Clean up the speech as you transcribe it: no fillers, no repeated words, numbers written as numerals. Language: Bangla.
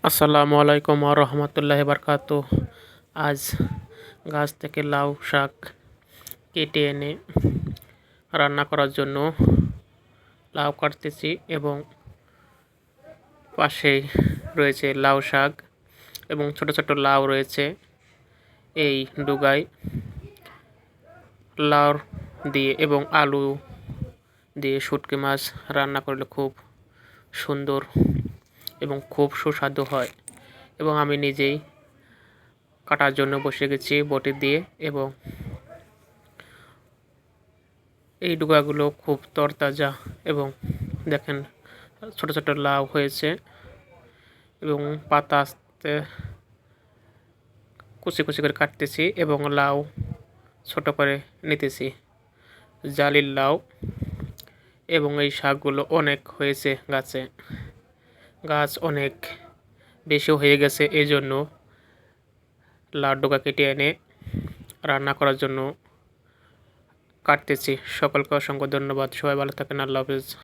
আসসালামু আলাইকুম রহমতুল্লাহ বারকাতু। আজ গাছ থেকে লাউ শাক কেটে এনে রান্না করার জন্য লাউ কাটতেছি এবং পাশেই রয়েছে লাউ শাক এবং ছোট ছোট লাউ রয়েছে। এই ডুগায় লাউ দিয়ে এবং আলু দিয়ে শুটকি মাছ রান্না করলে খুব সুন্দর এবং খুব সুস্বাদু হয়। এবং আমি নিজেই কাটার জন্য বসে গেছি বটি দিয়ে এবং এই ডুগাগুলো খুব তরতাজা এবং দেখেন ছোট ছোট লাউ হয়েছে এবং পাতা আস্তে কুচি কুচি করে কাটতেছি এবং লাউ ছোট করে নিতেছি, জালির লাউ। এবং এই শাকগুলো অনেক হয়েছে গাছ অনেক বেশি হয়ে গেছে, এই জন্য লাউ ডোকা কেটে এনে রান্না করার জন্য কাটতেছি। সকলকে অসংখ্য ধন্যবাদ। সবাই ভালো থাকেন। আল্লাহ হাফেজ।